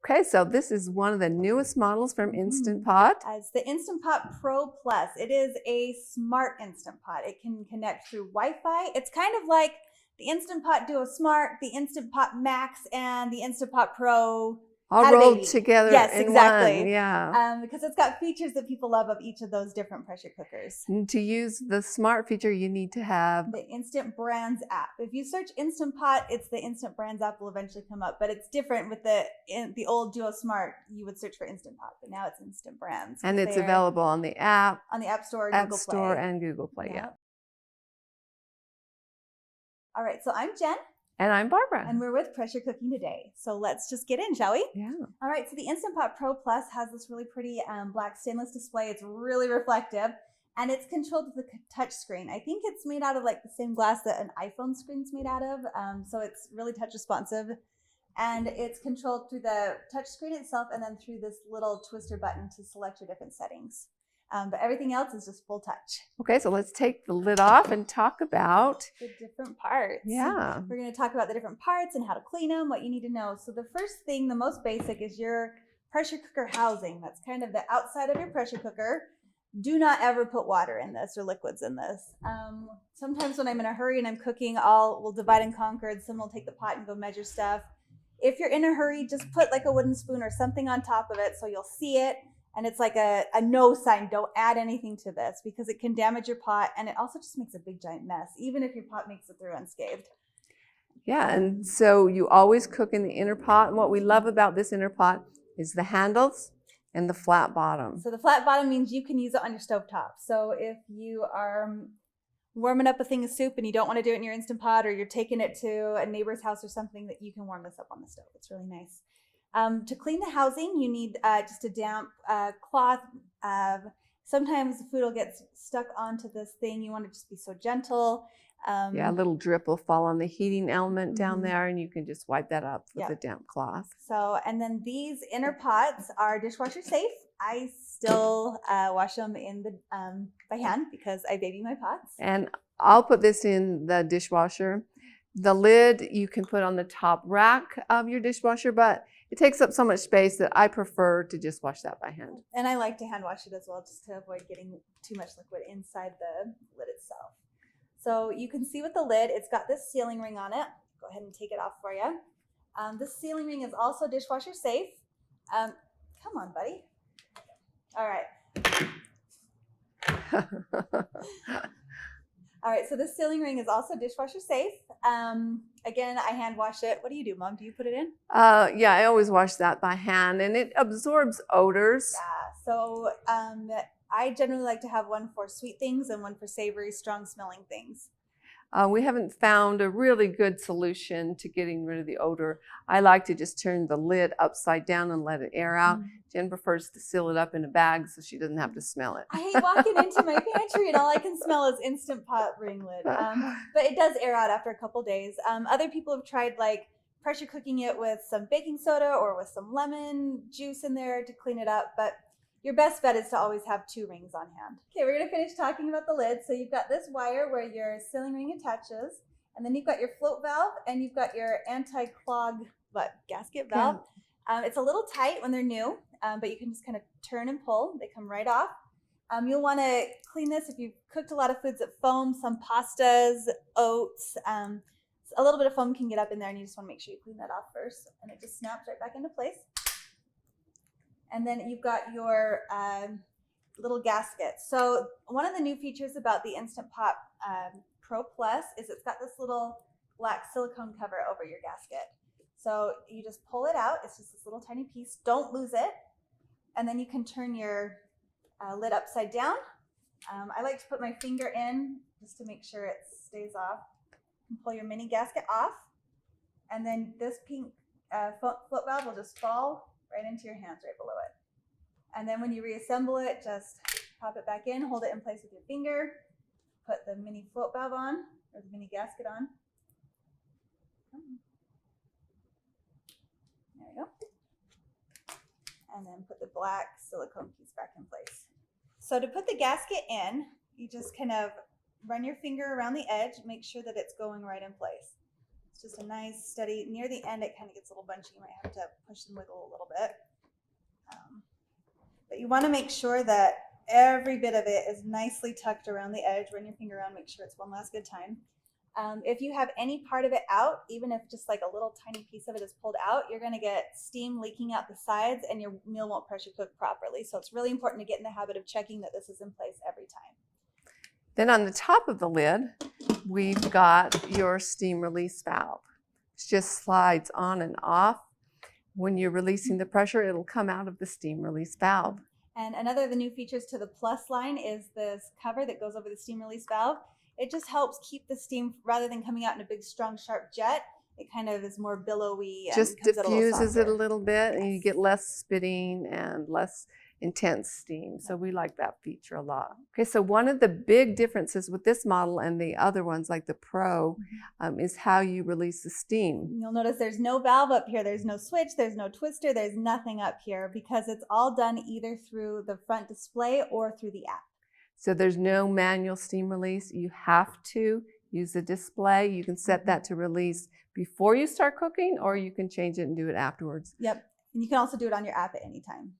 Okay, so this is one of the newest models from Instant Pot. It's the Instant Pot Pro Plus. It is a smart Instant Pot. It can connect through Wi-Fi. It's kind of like the Instant Pot Duo Smart, the Instant Pot Max, and the Instant Pot Pro. All rolled together in one, yeah. Because it's got features that people love of each of those different pressure cookers. And to use the smart feature, you need to have the Instant Brands app. If you search Instant Pot, it's the Instant Brands app will eventually come up, but it's different with the old Duo Smart. You would search for Instant Pot, but now it's Instant Brands. And it's available on the app, on the App Store, and Google Play. Yeah. All right, so I'm Jen. And I'm Barbara. And we're with Pressure Cooking Today. So let's just get in, shall we? Yeah. All right, so the Instant Pot Pro Plus has this really pretty black stainless display. It's really reflective, and it's controlled with a touch screen. I think it's made out of like the same glass that an iPhone screen's made out of, so it's really touch responsive. And it's controlled through the touch screen itself and then through this little twister button to select your different settings. But everything else is just full touch. Okay, so let's take the lid off and talk about the different parts. Yeah. We're going to talk about the different parts and how to clean them, what you need to know. So the first thing, the most basic, is your pressure cooker housing. That's kind of the outside of your pressure cooker. Do not ever put water in this or liquids in this. Sometimes when I'm in a hurry and I'm cooking, we'll divide and conquer, and someone will take the pot and go measure stuff. If you're in a hurry, just put like a wooden spoon or something on top of it so you'll see it. And it's like a no sign. Don't add anything to this because it can damage your pot, and it also just makes a big giant mess, even if your pot makes it through unscathed. Yeah, and so you always cook in the inner pot. And what we love about this inner pot is the handles and the flat bottom. So the flat bottom means you can use it on your stovetop. So if you are warming up a thing of soup and you don't want to do it in your Instant Pot, or you're taking it to a neighbor's house or something, that you can warm this up on the stove. It's really nice. To clean the housing, you need just a damp cloth. Sometimes the food will get stuck onto this thing. You want to just be so gentle. Yeah, a little drip will fall on the heating element down there, and you can just wipe that up with a damp cloth. So, and then these inner pots are dishwasher safe. I still wash them in the by hand because I baby my pots. And I'll put this in the dishwasher. The lid you can put on the top rack of your dishwasher, but it takes up so much space that I prefer to just wash that by hand. And I like to hand wash it as well, just to avoid getting too much liquid inside the lid itself. So you can see with the lid, it's got this sealing ring on it. Go ahead and take it off for you. This sealing ring is also dishwasher safe. Come on, buddy. All right. All right, so this sealing ring is also dishwasher safe. Again, I hand wash it. What do you do, Mom? Do you put it in? Yeah, I always wash that by hand, and it absorbs odors. Yeah, so I generally like to have one for sweet things and one for savory, strong-smelling things. We haven't found a really good solution to getting rid of the odor. I like to just turn the lid upside down and let it air out. Jen prefers to seal it up in a bag so she doesn't have to smell it. I hate walking into my pantry and all I can smell is Instant Pot ring lid. But it does air out after a couple days. Other people have tried like pressure cooking it with some baking soda or with some lemon juice in there to clean it up. But your best bet is to always have 2 rings on hand. Okay, we're going to finish talking about the lid. So you've got this wire where your sealing ring attaches, and then you've got your float valve, and you've got your anti-clog gasket valve. It's a little tight when they're new, but you can just kind of turn and pull. They come right off. You'll want to clean this if you've cooked a lot of foods that foam, some pastas, oats. A little bit of foam can get up in there, and you just want to make sure you clean that off first, and it just snaps right back into place. And then you've got your little gasket. So one of the new features about the Instant Pot Pro Plus is it's got this little black silicone cover over your gasket. So you just pull it out. It's just this little tiny piece. Don't lose it. And then you can turn your lid upside down. I like to put my finger in just to make sure it stays off. And pull your mini gasket off. And then this pink float valve will just fall right into your hands right below it. And then when you reassemble it, just pop it back in, hold it in place with your finger, put the mini float valve on, or the mini gasket on. There we go. And then put the black silicone piece back in place. So to put the gasket in, you just kind of run your finger around the edge, make sure that it's going right in place. It's just a nice, steady, near the end it kind of gets a little bunchy. You might have to push and wiggle a little bit. But you want to make sure that every bit of it is nicely tucked around the edge. Run your finger around, make sure it's one last good time. If you have any part of it out, even if just like a little tiny piece of it is pulled out, you're going to get steam leaking out the sides and your meal won't pressure cook properly. So it's really important to get in the habit of checking that this is in place every time. Then on the top of the lid, we've got your steam release valve. It just slides on and off. When you're releasing the pressure, it'll come out of the steam release valve. And another of the new features to the Plus line is this cover that goes over the steam release valve. It just helps keep the steam, rather than coming out in a big, strong, sharp jet, it kind of is more billowy. Just and comes out diffuses it a softer. little bit, and you get less spitting and less intense steam. So we like that feature a lot. Okay, so one of the big differences with this model and the other ones like the Pro is how you release the steam. You'll notice there's no valve up here. There's no switch. There's no twister. There's nothing up here because it's all done either through the front display or through the app. So there's no manual steam release. You have to use the display. You can set that to release before you start cooking, or you can change it and do it afterwards. Yep. And you can also do it on your app at any time.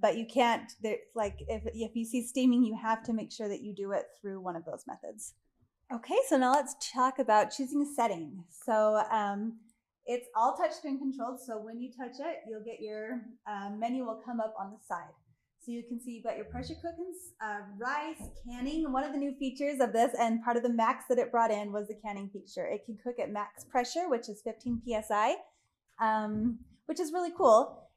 But you can't, like if you see steaming, you have to make sure that you do it through one of those methods. Okay, so now let's talk about choosing a setting. So it's all touchscreen controlled. So when you touch it, you'll get your menu will come up on the side. So you can see you've got your pressure cooking, rice, canning. One of the new features of this and part of the max that it brought in was the canning feature. It can cook at max pressure, which is 15 PSI, which is really cool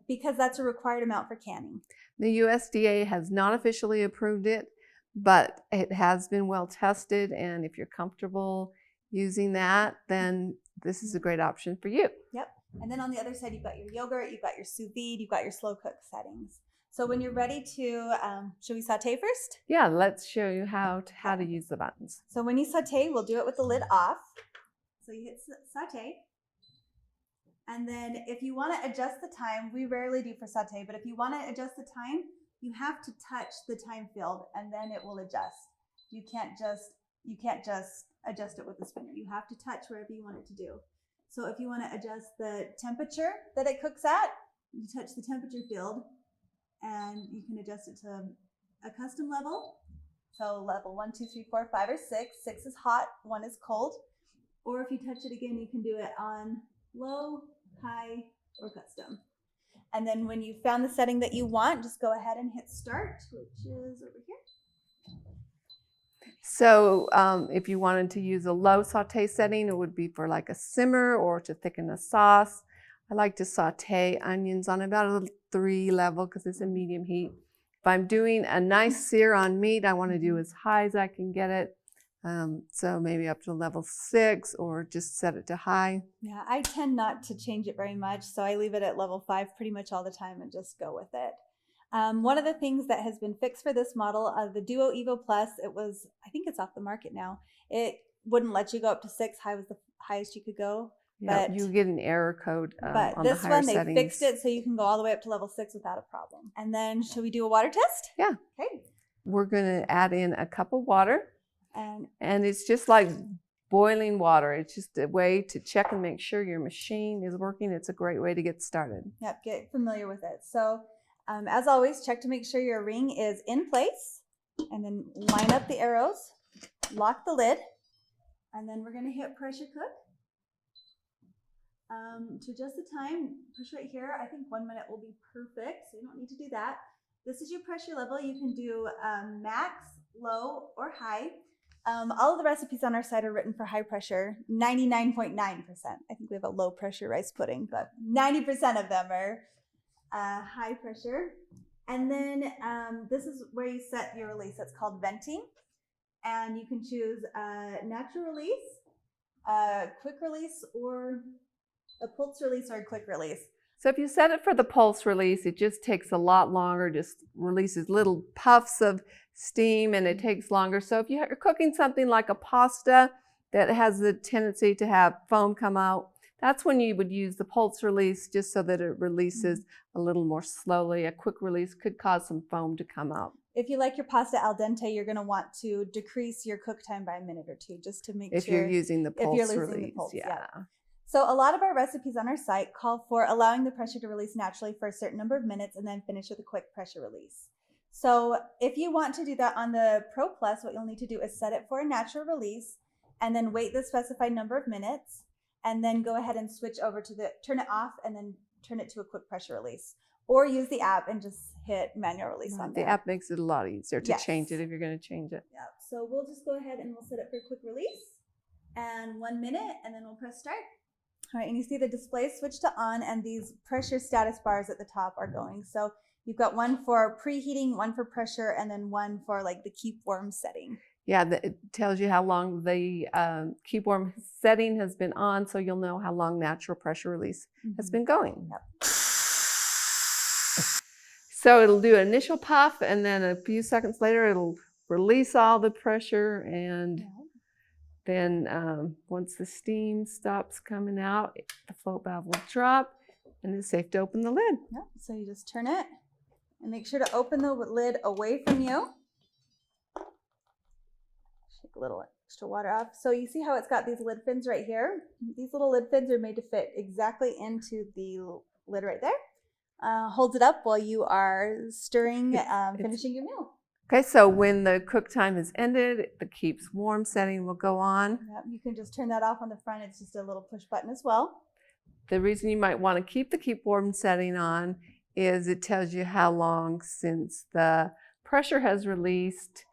because that's a required amount for canning. The USDA has not officially approved it, but it has been well tested. And if you're comfortable using that, then this is a great option for you. Yep. And then on the other side, you've got your yogurt, you've got your sous vide, you've got your slow cook settings. So when you're ready to, should we saute first? Yeah, let's show you how to use the buttons. So when you saute, we'll do it with the lid off. So you hit saute. And then if you want to adjust the time, we rarely do for saute, but if you want to adjust the time, you have to touch the time field and then it will adjust. You can't just adjust it with the spinner. You have to touch wherever you want it to do. So if you want to adjust the temperature that it cooks at, you touch the temperature field and you can adjust it to a custom level. So level 1, 2, 3, 4, 5, or 6. 6 is hot, 1 is cold. Or if you touch it again, you can do it on low, high, or custom. And then when you found the setting that you want, just go ahead and hit start, which is over here. So if you wanted to use a low saute setting, it would be for like a simmer or to thicken a sauce. I like to saute onions on about a 3 level because it's a medium heat. If I'm doing a nice sear on meat, I want to do as high as I can get it. So maybe up to level 6 or just set it to high. Yeah, I tend not to change it very much, so I leave it at level 5 pretty much all the time and just go with it. One of the things that has been fixed for this model, the Duo Evo Plus, I think it's off the market now. It wouldn't let you go up to 6. High was the highest you could go. Yeah, But you get an error code But on this the higher one, they settings. fixed it so you can go all the way up to level 6 without a problem. And then should we do a water test? Yeah. Okay. We're going to add in a cup of water. And it's just like boiling water. It's just a way to check and make sure your machine is working. It's a great way to get started. yep, get familiar with it. So as always, check to make sure your ring is in place and then line up the arrows, lock the lid, and then we're going to hit pressure cook. To adjust the time, push right here. I think 1 minute will be perfect, so you don't need to do that. This is your pressure level. You can do max, low, or high. All of the recipes on our site are written for high pressure, 99.9%. I think we have a low pressure rice pudding, but 90% of them are high pressure. And then this is where you set your release. It's called venting. And you can choose natural release, quick release, or a pulse release or a quick release. So if you set it for the pulse release, it just takes a lot longer, just releases little puffs of steam and it takes longer. So if you're cooking something like a pasta that has the tendency to have foam come out, that's when you would use the pulse release just so that it releases a little more slowly. A quick release could cause some foam to come out. if you like your pasta al dente, you're going to want to decrease your cook time by a minute or two just to make If sure. you're using the if pulse you're losing the release, pulse, yeah. So a lot of our recipes on our site call for allowing the pressure to release naturally for a certain number of minutes and then finish with a quick pressure release. So if you want to do that on the Pro Plus, what you'll need to do is set it for a natural release and then wait the specified number of minutes and then go ahead and switch over to turn it off and then turn it to a quick pressure release. Or use the app and just hit manual release on there. The app makes it a lot easier to Yes. change it if you're going to change it. Yeah. So we'll just go ahead and we'll set it for a quick release and 1 minute and then we'll press start. All right, and you see the display switch to on and these pressure status bars at the top are going. So you've got one for preheating, one for pressure, and then one for like the keep warm setting. Yeah, it tells you how long the keep warm setting has been on, so you'll know how long natural pressure release has been going. Yep. So it'll do an initial puff, and then a few seconds later, it'll release all the pressure, and then once the steam stops coming out, the float valve will drop, and it's safe to open the lid. Yep. So you just turn it and make sure to open the lid away from you. Shake a little extra water off. So you see how it's got these lid fins right here? These little lid fins are made to fit exactly into the lid right there. Holds it up while you are stirring, finishing your meal. Okay, so when the cook time is ended, the keeps warm setting will go on. Yep, you can just turn that off on the front. It's just a little push button as well. The reason you might want to keep the keep warm setting on is it tells you how long since the pressure has released.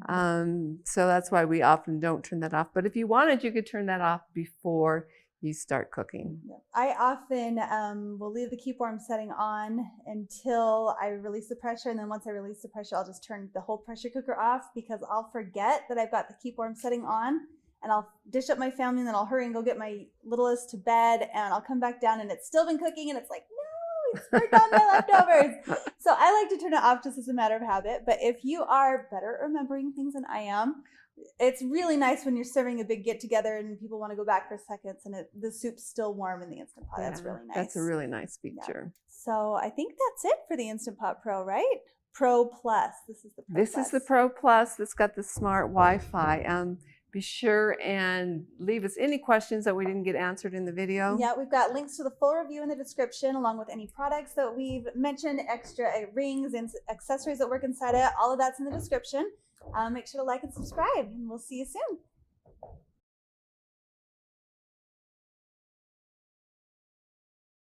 So that's why we often don't turn that off. But if you wanted, you could turn that off before you start cooking. Yep. I often will leave the keep warm setting on until I release the pressure. And then once I release the pressure, I'll just turn the whole pressure cooker off because I'll forget that I've got the keep warm setting on. And I'll dish up my family and then I'll hurry and go get my littlest to bed. And I'll come back down and it's still been cooking. And it's like, no, it's burned down my leftovers. So I like to turn it off just as a matter of habit. But if you are better at remembering things than I am, it's really nice when you're serving a big get together and people want to go back for seconds and the soup's still warm in the Instant Pot. That's really nice. That's a really nice feature. Yeah. So I think that's it for the Instant Pot Pro, right? Pro Plus. This is the Pro Plus. This is the Pro Plus that's got the smart Wi-Fi. Be sure and leave us any questions that we didn't get answered in the video. Yeah, we've got links to the full review in the description along with any products that we've mentioned, extra rings and accessories that work inside it. All of that's in the description. Make sure to like and subscribe, and we'll see you soon.